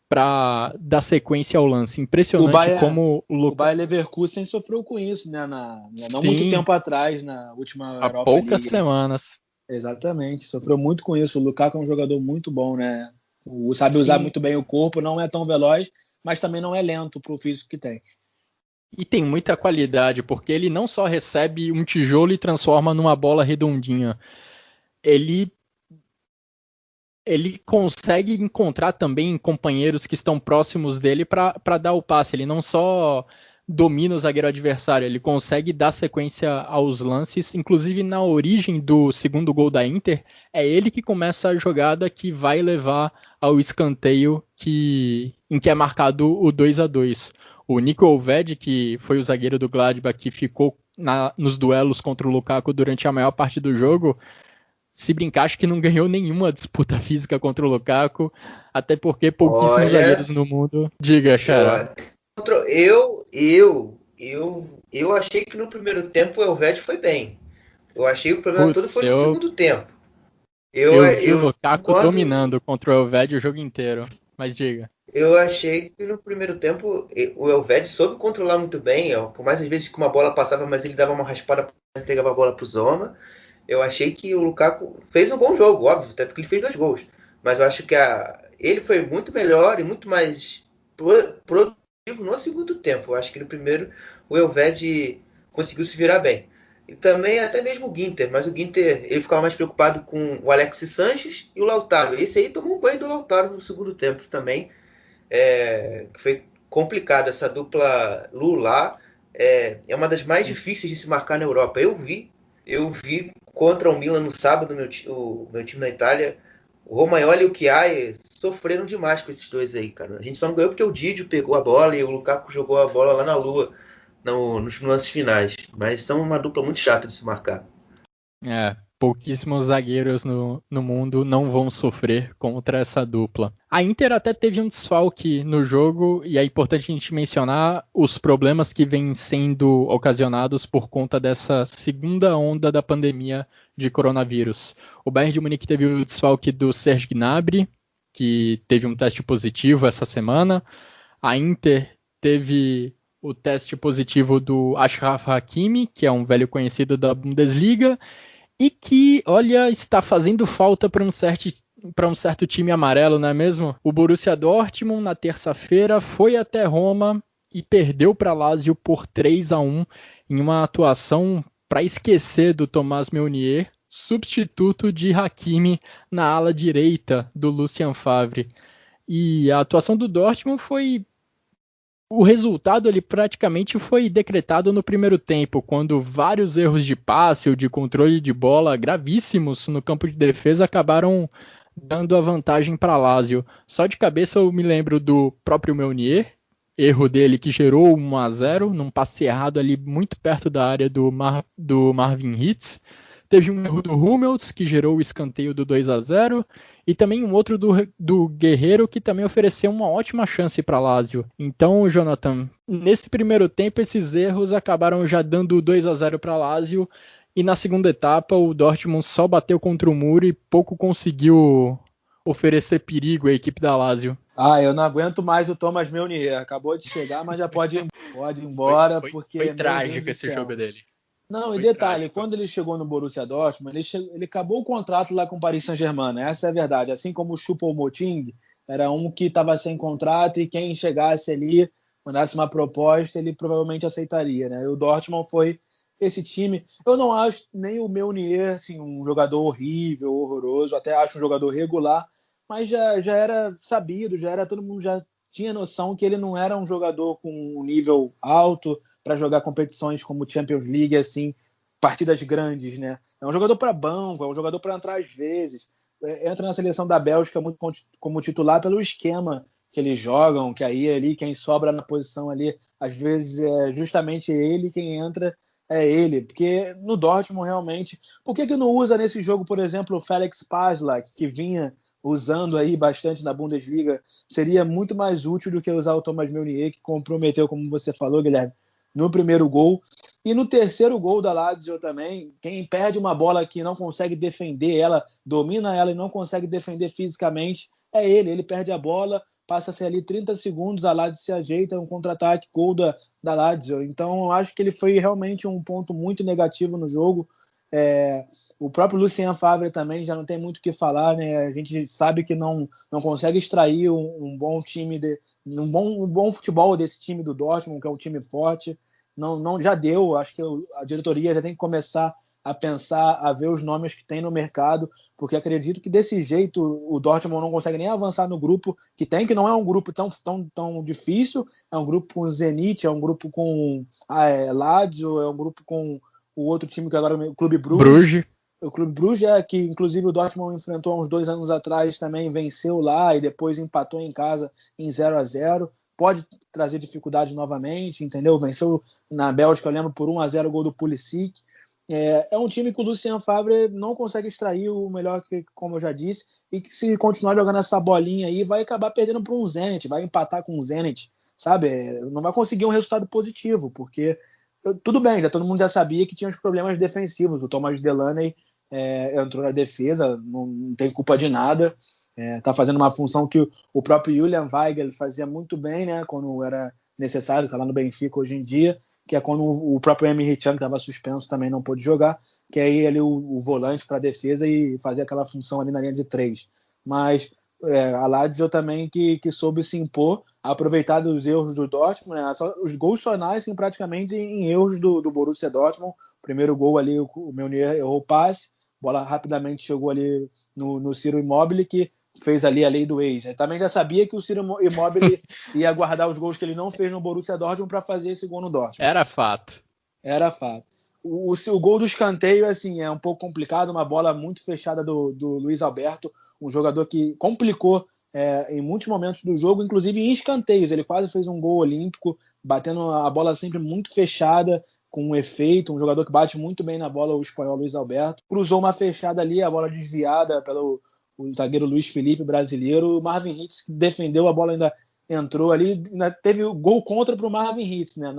para dar sequência ao lance. Impressionante como o Bayer Leverkusen sofreu com isso, né? Não muito tempo atrás, na última Europa League. Há poucas semanas. Exatamente, sofreu muito com isso. O Lukaku é um jogador muito bom, né? Sabe usar muito bem o corpo, não é tão veloz, mas também não é lento para o físico que tem. E tem muita qualidade, porque ele não só recebe um tijolo e transforma numa bola redondinha. Ele consegue encontrar também companheiros que estão próximos dele para dar o passe. Ele não só domina o zagueiro adversário, ele consegue dar sequência aos lances. Inclusive, na origem do segundo gol da Inter, é ele que começa a jogada que vai levar ao escanteio em que é marcado o 2-2. O Nico Olved, que foi o zagueiro do Gladbach, que ficou nos duelos contra o Lukaku durante a maior parte do jogo, se brincar, acho que não ganhou nenhuma disputa física contra o Lukaku, até porque pouquíssimos zagueiros no mundo. Diga, Xará. Eu achei que no primeiro tempo o Elvedi foi bem. Eu achei que o problema todo foi no segundo tempo. Eu vi o Lukaku dominando contra o Elvedi o jogo inteiro, mas diga. Eu achei que no primeiro tempo o Elvedi soube controlar muito bem, por mais às vezes que uma bola passava, mas ele dava uma raspada e entregava a bola pro Zoma. Eu achei que o Lukaku fez um bom jogo, óbvio, até porque ele fez 2 gols. Mas eu acho que ele foi muito melhor e muito mais produtivo no segundo tempo. Eu acho que no primeiro o Elvedi conseguiu se virar bem. E também até mesmo o Ginter, mas o Ginter ele ficava mais preocupado com o Alex Sanches e o Lautaro. Esse aí tomou um banho do Lautaro no segundo tempo também. Que foi complicado. Essa dupla Lula é uma das mais difíceis de se marcar na Europa. Eu vi contra o Milan no sábado, o meu time na Itália, o Romagnoli e o Chiai sofreram demais com esses dois aí, cara. A gente só não ganhou porque o Didio pegou a bola e o Lukaku jogou a bola lá na lua nos lances finais. Mas são uma dupla muito chata de se marcar. Pouquíssimos zagueiros no mundo não vão sofrer contra essa dupla. A Inter até teve um desfalque no jogo, e é importante a gente mencionar os problemas que vêm sendo ocasionados por conta dessa segunda onda da pandemia de coronavírus. O Bayern de Munique teve o desfalque do Serge Gnabry, que teve um teste positivo essa semana. A Inter teve o teste positivo do Achraf Hakimi, que é um velho conhecido da Bundesliga, e que, olha, está fazendo falta para um certo time amarelo, não é mesmo? O Borussia Dortmund, na terça-feira, foi até Roma e perdeu para Lazio por 3-1 em uma atuação para esquecer do Thomas Meunier, substituto de Hakimi na ala direita do Lucien Favre. E a atuação do Dortmund foi... O resultado ele praticamente foi decretado no primeiro tempo, quando vários erros de passe ou de controle de bola gravíssimos no campo de defesa acabaram dando a vantagem para Lazio. Só de cabeça eu me lembro do próprio Meunier, erro dele que gerou 1-0, num passe errado ali muito perto da área do Marvin Hitz. teve um erro do Hummels, que gerou o escanteio do 2-0, e também um outro do Guerreiro, que também ofereceu uma ótima chance para Lazio. Então, Jonathan, nesse primeiro tempo, esses erros acabaram já dando 2-0 para Lazio, e na segunda etapa, o Dortmund só bateu contra o muro e pouco conseguiu oferecer perigo à equipe da Lazio. Eu não aguento mais o Thomas Meunier. Acabou de chegar, mas já pode ir embora. Foi trágico esse jogo dele. Não, e detalhe, quando ele chegou no Borussia Dortmund, ele acabou o contrato lá com o Paris Saint-Germain, né? Essa é a verdade. Assim como o Choupo-Moting, era um que estava sem contrato e quem chegasse ali, mandasse uma proposta, ele provavelmente aceitaria, né? E o Dortmund foi esse time. Eu não acho nem o Meunier assim, um jogador horrível, horroroso, até acho um jogador regular, mas já era sabido, todo mundo já tinha noção que ele não era um jogador com um nível alto para jogar competições como Champions League, assim, partidas grandes, né? É um jogador para banco, é um jogador para entrar às vezes. Entra na seleção da Bélgica muito como titular pelo esquema que eles jogam, que aí ali quem sobra na posição ali, às vezes é justamente ele, quem entra é ele, porque no Dortmund realmente... Por que não usa nesse jogo, por exemplo, o Felix Passlack, que vinha usando aí bastante na Bundesliga? Seria muito mais útil do que usar o Thomas Meunier, que comprometeu, como você falou, Guilherme, no primeiro gol. E no terceiro gol da Lazio também, quem perde uma bola que não consegue defender ela, domina ela e não consegue defender fisicamente, é ele. Ele perde a bola, passa-se ali 30 segundos, a Lazio se ajeita, um contra-ataque, gol da Lazio. Então, eu acho que ele foi realmente um ponto muito negativo no jogo. O próprio Lucien Favre também já não tem muito o que falar, né? A gente sabe que não consegue extrair um bom time, um bom futebol desse time do Dortmund, que é um time forte. Não já deu, acho que a diretoria já tem que começar a pensar, a ver os nomes que tem no mercado, porque acredito que desse jeito o Dortmund não consegue nem avançar no grupo que tem, que não é um grupo tão difícil, é um grupo com Zenit, é um grupo com Lazio, é um grupo com o outro time que agora é o Clube Bruges. O Clube Bruges que inclusive o Dortmund enfrentou há uns 2 anos atrás, também venceu lá e depois empatou em casa em 0-0. Pode trazer dificuldade novamente, entendeu? Venceu na Bélgica, eu lembro, por 1-0 o gol do Pulisic. É um time que o Lucien Favre não consegue extrair o melhor, como eu já disse, e que se continuar jogando essa bolinha aí, vai acabar perdendo para um Zenit, vai empatar com o Zenit, sabe? Não vai conseguir um resultado positivo, porque tudo bem, todo mundo já sabia que tinha os problemas defensivos. O Thomas Delaney entrou na defesa, não tem culpa de nada, tá fazendo uma função que o próprio Julian Weigl fazia muito bem, né, quando era necessário, tá lá no Benfica hoje em dia, que é quando o próprio Emre Can, que estava suspenso, também não pôde jogar, que é ele o volante para a defesa e fazer aquela função ali na linha de 3. Mas a Lazio também que soube se impor, aproveitar dos erros do Dortmund, né? Os gols só nascem praticamente em erros do Borussia Dortmund. O primeiro gol ali, o Meunier errou o passe, a bola rapidamente chegou ali no Ciro Immobile, que fez ali a lei do ex. Eu também já sabia que o Ciro Immobile ia guardar os gols que ele não fez no Borussia Dortmund para fazer esse gol no Dortmund. Era fato. O gol do escanteio assim, é um pouco complicado, uma bola muito fechada do Luiz Alberto, um jogador que complicou em muitos momentos do jogo, inclusive em escanteios. Ele quase fez um gol olímpico, batendo a bola sempre muito fechada, com um efeito, um jogador que bate muito bem na bola, o espanhol Luiz Alberto. Cruzou uma fechada ali, a bola desviada pelo zagueiro Luiz Felipe, brasileiro. O Marvin Hitz defendeu, a bola ainda entrou ali, ainda teve o gol contra para o Marvin Hitz, né?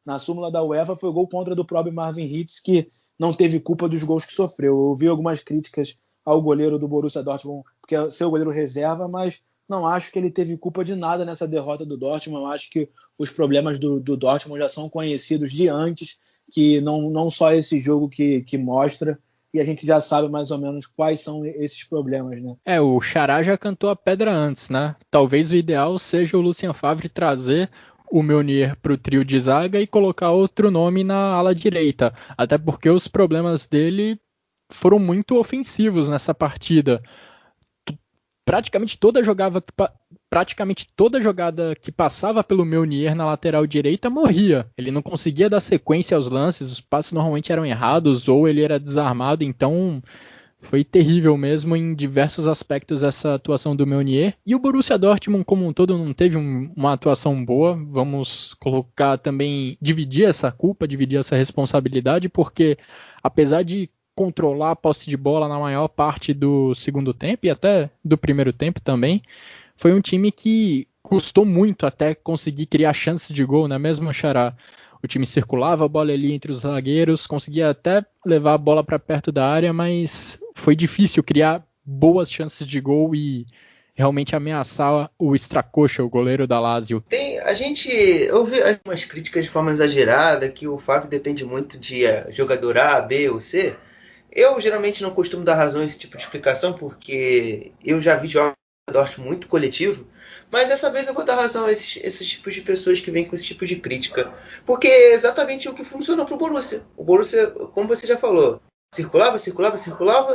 Na súmula da UEFA foi o gol contra do próprio Marvin Hitz, que não teve culpa dos gols que sofreu. Eu ouvi algumas críticas ao goleiro do Borussia Dortmund, porque é seu goleiro reserva, mas não acho que ele teve culpa de nada nessa derrota do Dortmund. Eu acho que os problemas do Dortmund já são conhecidos de antes, que não só esse jogo que mostra, e a gente já sabe mais ou menos quais são esses problemas, né? O Xará já cantou a pedra antes, né? Talvez o ideal seja o Lucien Favre trazer o Meunier para o trio de zaga e colocar outro nome na ala direita, até porque os problemas dele foram muito ofensivos nessa partida. Praticamente toda jogada que passava pelo Meunier na lateral direita morria. Ele não conseguia dar sequência aos lances, os passes normalmente eram errados ou ele era desarmado, então foi terrível mesmo em diversos aspectos essa atuação do Meunier. E o Borussia Dortmund como um todo não teve uma atuação boa. Vamos colocar também, dividir essa culpa, dividir essa responsabilidade, porque apesar de controlar a posse de bola na maior parte do segundo tempo e até do primeiro tempo também. Foi um time que custou muito até conseguir criar chances de gol, não é mesmo, Xará? O time circulava a bola ali entre os zagueiros, conseguia até levar a bola para perto da área, mas foi difícil criar boas chances de gol e realmente ameaçar o Stracocha, o goleiro da Lazio. Eu ouvi algumas críticas de forma exagerada, que o Fábio depende muito de jogador A, B ou C. Eu geralmente não costumo dar razão a esse tipo de explicação, porque eu já vi jogos do Dortmund muito coletivo, mas dessa vez eu vou dar razão a esses tipos de pessoas que vêm com esse tipo de crítica. Porque é exatamente o que funcionou para o Borussia. O Borussia, como você já falou, circulava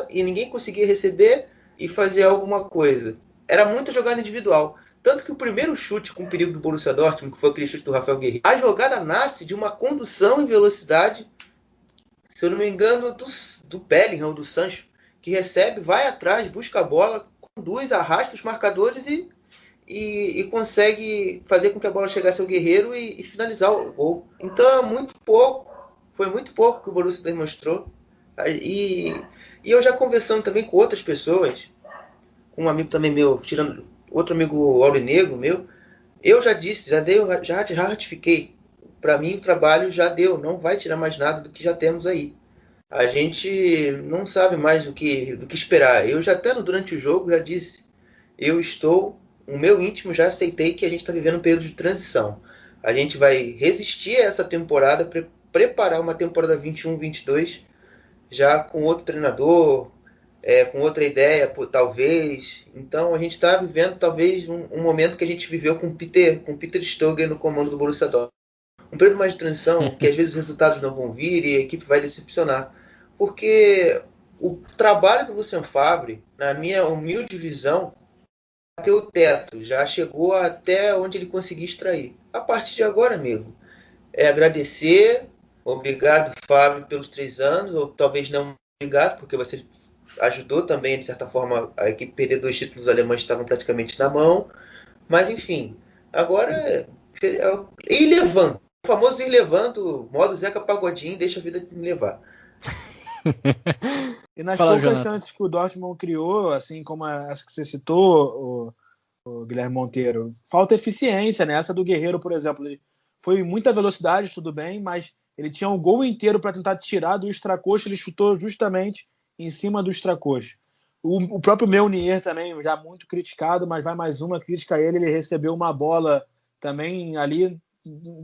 e ninguém conseguia receber e fazer alguma coisa. Era muita jogada individual. Tanto que o primeiro chute com perigo do Borussia Dortmund, que foi aquele chute do Rafael Guerreiro, a jogada nasce de uma condução em velocidade, se eu não me engano, do Bellingham ou do Sancho, que recebe, vai atrás, busca a bola, conduz, arrasta os marcadores e consegue fazer com que a bola chegasse ao Guerreiro e finalizar o gol. Então foi muito pouco que o Borussia demonstrou. E eu já conversando também com outras pessoas, com um amigo também meu, tirando outro amigo aurinegro meu, eu já disse, já ratifiquei. Para mim o trabalho já deu, não vai tirar mais nada do que já temos aí. A gente não sabe mais do que esperar. Eu já até durante o jogo já disse, o meu íntimo já aceitei que a gente está vivendo um período de transição. A gente vai resistir a essa temporada, preparar uma temporada 21-22 já com outro treinador, com outra ideia, talvez. Então a gente está vivendo talvez um momento que a gente viveu com Peter Stöger no comando do Borussia Dortmund. Um período mais de transição, que às vezes os resultados não vão vir e a equipe vai decepcionar. Porque o trabalho do Lucien Favre, na minha humilde visão, bateu o teto, já chegou até onde ele conseguia extrair. A partir de agora, amigo, é agradecer, obrigado, Fábio, pelos 3 anos, ou talvez não obrigado, porque você ajudou também, de certa forma, a equipe perder 2 títulos alemães que estavam praticamente na mão. Mas, enfim, agora ir levando. O famoso ir levando, modo Zeca Pagodinho, deixa a vida me levar. E nas poucas chances que o Dortmund criou, assim como essa que você citou, o Guilherme Monteiro, falta eficiência, né? Essa do Guerreiro, por exemplo, foi muita velocidade, tudo bem, mas ele tinha um gol inteiro para tentar tirar do Stracocha, ele chutou justamente em cima do Stracocha. O próprio Meunier também, já muito criticado, mas vai mais uma crítica a ele, ele recebeu uma bola também ali,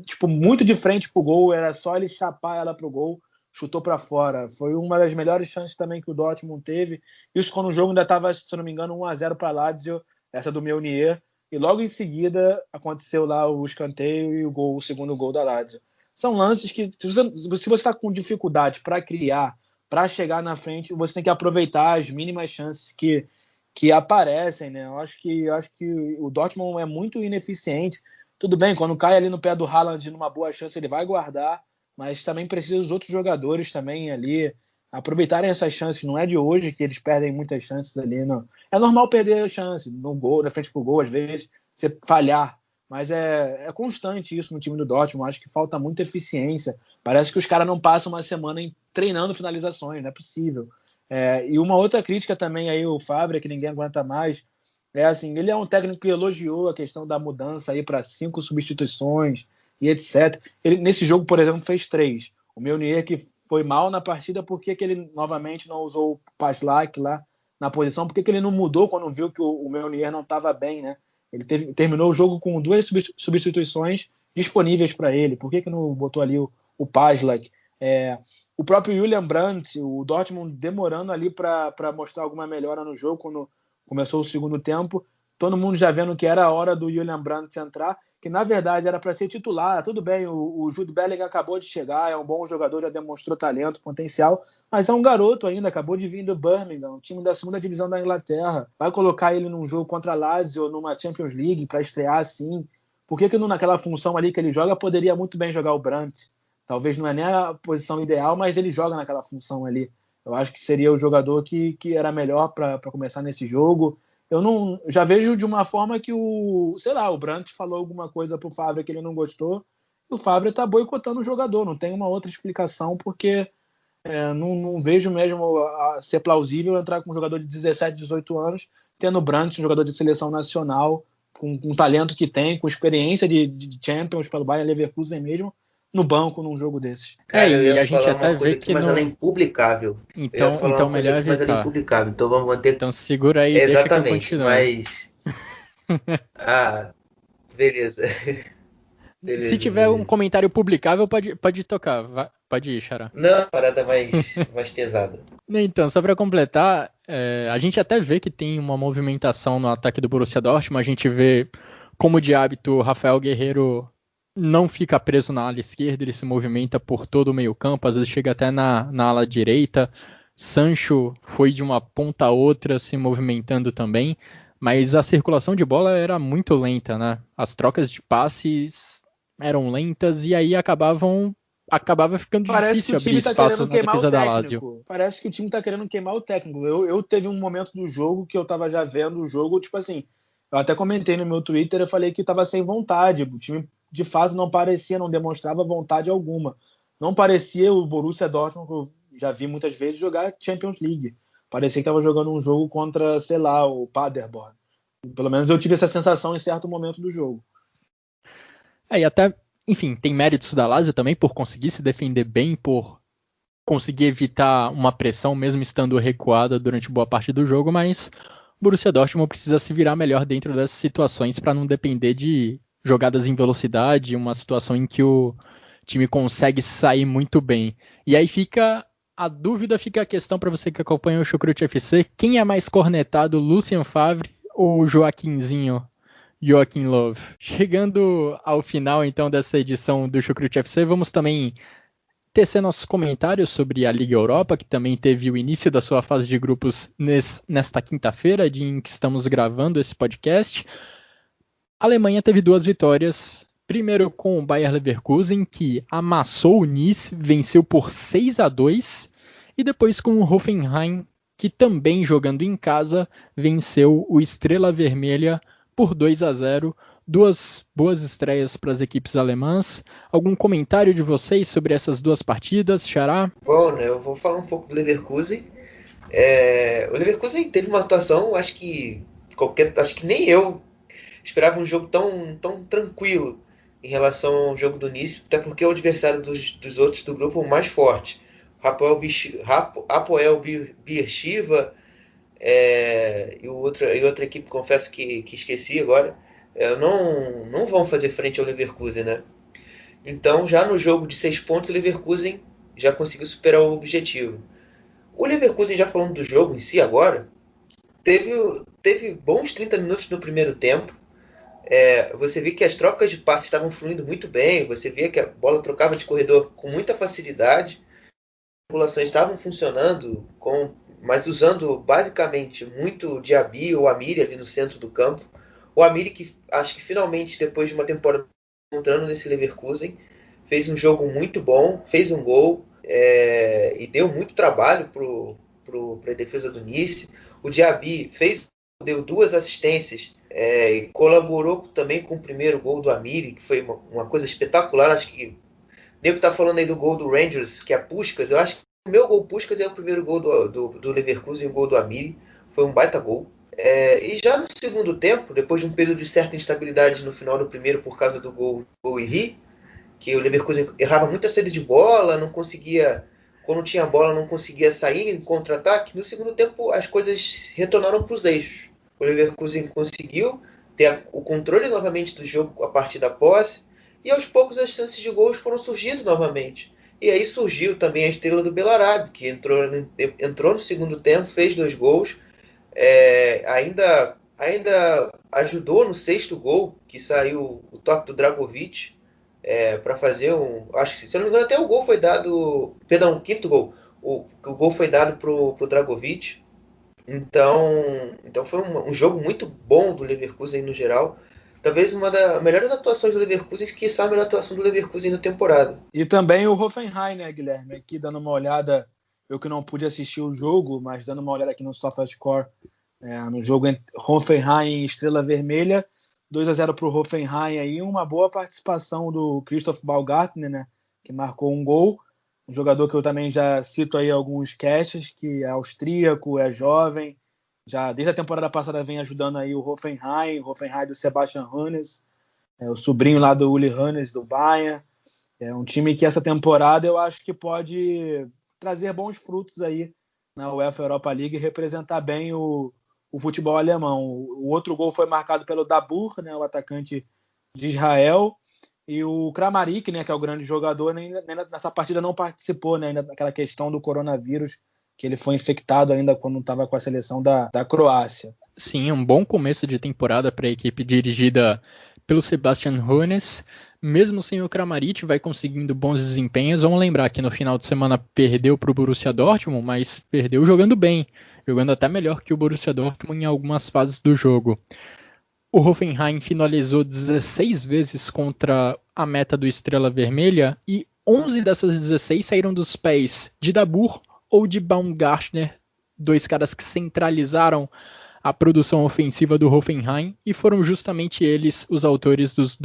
tipo, muito de frente pro gol, era só ele chapar ela pro gol, chutou para fora. Foi uma das melhores chances também que o Dortmund teve. Isso quando o jogo ainda estava, se não me engano, 1-0 para Lazio, essa do Meunier. E logo em seguida aconteceu lá o escanteio e o segundo gol da Lazio. São lances que, se você está com dificuldade para criar, para chegar na frente, você tem que aproveitar as mínimas chances que aparecem, né? Eu acho que o Dortmund é muito ineficiente. Tudo bem, quando cai ali no pé do Haaland numa boa chance, ele vai guardar, mas também precisa os outros jogadores também ali aproveitarem essas chances. Não é de hoje que eles perdem muitas chances ali, não. É normal perder chance no gol, na frente pro gol, às vezes, você falhar, mas é constante isso no time do Dortmund. Acho que falta muita eficiência. Parece que os caras não passam uma semana treinando finalizações, não é possível. E uma outra crítica também aí, o Favre, que ninguém aguenta mais, assim, ele é um técnico que elogiou a questão da mudança aí para 5 substituições e etc. Ele, nesse jogo, por exemplo, fez 3. O Meunier que foi mal na partida, por que ele novamente não usou o Paslak lá na posição? Por que ele não mudou quando viu que o Meunier não estava bem, né? Ele terminou o jogo com 2 substituições disponíveis para ele. Por que não botou ali o Paslak? O próprio Julian Brandt, o Dortmund demorando ali para mostrar alguma melhora no jogo quando começou o segundo tempo, todo mundo já vendo que era a hora do Julian Brandt entrar, que na verdade era para ser titular. Tudo bem, o Jude Bellingham acabou de chegar, é um bom jogador, já demonstrou talento, potencial, mas é um garoto ainda, acabou de vir do Birmingham, um time da 2ª divisão da Inglaterra. Vai colocar ele num jogo contra a Lazio, numa Champions League, para estrear assim? Por que não naquela função ali que ele joga, poderia muito bem jogar o Brandt? Talvez não é nem a posição ideal, mas ele joga naquela função ali. Eu acho que seria o jogador que era melhor para começar nesse jogo. Eu não já vejo de uma forma que o Brandt falou alguma coisa pro Favre que ele não gostou, e o Favre tá boicotando o jogador. Não tem uma outra explicação, porque Não vejo mesmo ser plausível entrar com um jogador de 17, 18 anos, tendo o Brandt, um jogador de seleção nacional, com o talento que tem, com experiência de Champions pelo Bayern Leverkusen mesmo, no banco num jogo desses. Cara, eu e ia a gente falar até uma coisa vê aqui, que mas não... ela é impublicável. Então melhor Mas ela é evitar. impublicável. Então vamos manter. Então segura aí e deixa que eu Exatamente, continuo. mas. Ah, beleza. Se tiver um comentário publicável, pode tocar. Pode ir, Xará. Não, parada mais pesada. Então, só para completar, a gente até vê que tem uma movimentação no ataque do Borussia Dortmund. A gente vê, como de hábito, o Rafael Guerreiro não fica preso na ala esquerda, ele se movimenta por todo o meio campo, às vezes chega até na ala direita. Sancho foi de uma ponta a outra se movimentando também, mas a circulação de bola era muito lenta, né? As trocas de passes eram lentas e aí acabava ficando difícil abrir espaços na defesa da Lazio. Parece que o time tá querendo queimar o técnico. Eu teve um momento do jogo que eu tava já vendo o jogo, tipo assim, eu até comentei no meu Twitter, eu falei que tava sem vontade. O time, de fato, não demonstrava vontade alguma. Não parecia o Borussia Dortmund, que eu já vi muitas vezes, jogar Champions League. Parecia que tava jogando um jogo contra, sei lá, o Paderborn. Pelo menos eu tive essa sensação em certo momento do jogo. E até, enfim, tem méritos da Lazio também por conseguir se defender bem, por conseguir evitar uma pressão mesmo estando recuada durante boa parte do jogo, mas o Borussia Dortmund precisa se virar melhor dentro dessas situações para não depender de jogadas em velocidade, uma situação em que o time consegue sair muito bem. E aí fica a questão para você que acompanha o Chucrute FC, quem é mais cornetado, Lucien Favre ou Joaquim Löw? Chegando ao final então dessa edição do Chucrute FC, vamos também tecer nossos comentários sobre a Liga Europa, que também teve o início da sua fase de grupos nesta quinta-feira, dia em que estamos gravando esse podcast. A Alemanha teve 2 vitórias, primeiro com o Bayer Leverkusen, que amassou o Nice, venceu por 6-2, e depois com o Hoffenheim, que também jogando em casa, venceu o Estrela Vermelha por 2-0. 2 boas estreias para as equipes alemãs. Algum comentário de vocês sobre essas 2 partidas, Xará? Bom, né, eu vou falar um pouco do Leverkusen. O Leverkusen teve uma atuação, acho que nem eu esperava um jogo tão tranquilo em relação ao jogo do Nice, até porque o adversário dos outros do grupo é o mais forte. Hapoel Beersheva e outra equipe, confesso que esqueci agora, não vão fazer frente ao Leverkusen, né? Então, já no jogo de 6 pontos, o Leverkusen já conseguiu superar o objetivo. O Leverkusen, já falando do jogo em si agora, teve bons 30 minutos no primeiro tempo. Você vê que as trocas de passes estavam fluindo muito bem, você vê que a bola trocava de corredor com muita facilidade, as manipulações estavam funcionando, mas usando basicamente muito Diaby ou Amiri ali no centro do campo. O Amiri, que acho que finalmente, depois de uma temporada entrando nesse Leverkusen, fez um jogo muito bom, fez um gol e deu muito trabalho para a defesa do Nice. O Diaby deu 2 assistências e colaborou também com o primeiro gol do Amiri, que foi uma coisa espetacular. Acho que o nego está falando aí do gol do Rangers, que é Puskás. Eu acho que o meu gol Puskás é o primeiro gol do Leverkusen, o gol do Amiri. Foi um baita gol. E já no segundo tempo, depois de um período de certa instabilidade no final do primeiro por causa do gol Henry, que o Leverkusen errava muita saída de bola, não conseguia, quando tinha bola, não conseguia sair em contra-ataque. No segundo tempo, as coisas retornaram para os eixos. O Leverkusen conseguiu ter o controle novamente do jogo a partir da posse, e aos poucos as chances de gols foram surgindo novamente. E aí surgiu também a estrela do Belarabe, que entrou no segundo tempo, fez 2 gols, ainda ajudou no 6º gol, que saiu o toque do Dragovic, para fazer acho que, se eu não me engano, até o gol foi dado, perdão, o 5º gol, o gol foi dado pro Dragovic. Então foi um jogo muito bom do Leverkusen no geral. Talvez uma das melhores atuações do Leverkusen, que quiçá a melhor atuação do Leverkusen na temporada. E também o Hoffenheim, né, Guilherme? Aqui dando uma olhada, eu que não pude assistir o jogo, mas dando uma olhada aqui no SofaScore, no jogo entre Hoffenheim e Estrela Vermelha, 2-0 para o Hoffenheim aí, uma boa participação do Christoph Baumgartner, né, que marcou um gol. um jogador que eu também já cito aí alguns casts, que é austríaco, é jovem, já desde a temporada passada vem ajudando aí o Hoffenheim do Sebastian Hoeneß, o sobrinho lá do Uli Hoeneß do Bayern. É um time que essa temporada eu acho que pode trazer bons frutos aí na UEFA Europa League e representar bem o futebol alemão. O outro gol foi marcado pelo Dabur, né, o atacante de Israel, e o Kramaric, né, que é o grande jogador, nem nessa partida não participou, né, ainda naquela questão do coronavírus, que ele foi infectado ainda quando estava com a seleção da Croácia. Sim, um bom começo de temporada para a equipe dirigida pelo Sebastian Hoeneß. Mesmo sem o Kramaric, vai conseguindo bons desempenhos. Vamos lembrar que no final de semana perdeu para o Borussia Dortmund, mas perdeu jogando bem, jogando até melhor que o Borussia Dortmund em algumas fases do jogo. O Hoffenheim finalizou 16 vezes contra a meta do Estrela Vermelha e 11 dessas 16 saíram dos pés de Dabur ou de Baumgartner, dois caras que centralizaram a produção ofensiva do Hoffenheim, e foram justamente eles os autores dos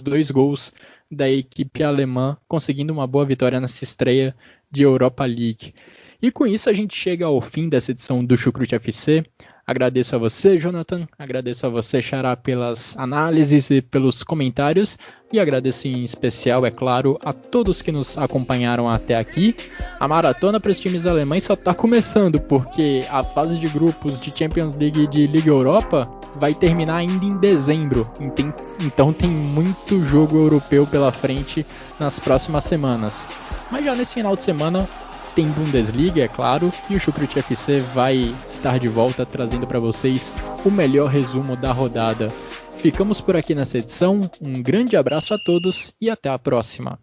dois gols da equipe alemã, conseguindo uma boa vitória nessa estreia de Europa League. E com isso a gente chega ao fim dessa edição do Chucrute FC. Agradeço a você, Jonathan, agradeço a você, Xará, pelas análises e pelos comentários, e agradeço em especial, é claro, a todos que nos acompanharam até aqui. A maratona para os times alemães só está começando, porque a fase de grupos de Champions League e de Liga Europa vai terminar ainda em dezembro, então tem muito jogo europeu pela frente nas próximas semanas. Mas já nesse final de semana tem Bundesliga, é claro, e o Chucrute FC vai estar de volta trazendo para vocês o melhor resumo da rodada. Ficamos por aqui nessa edição, um grande abraço a todos e até a próxima.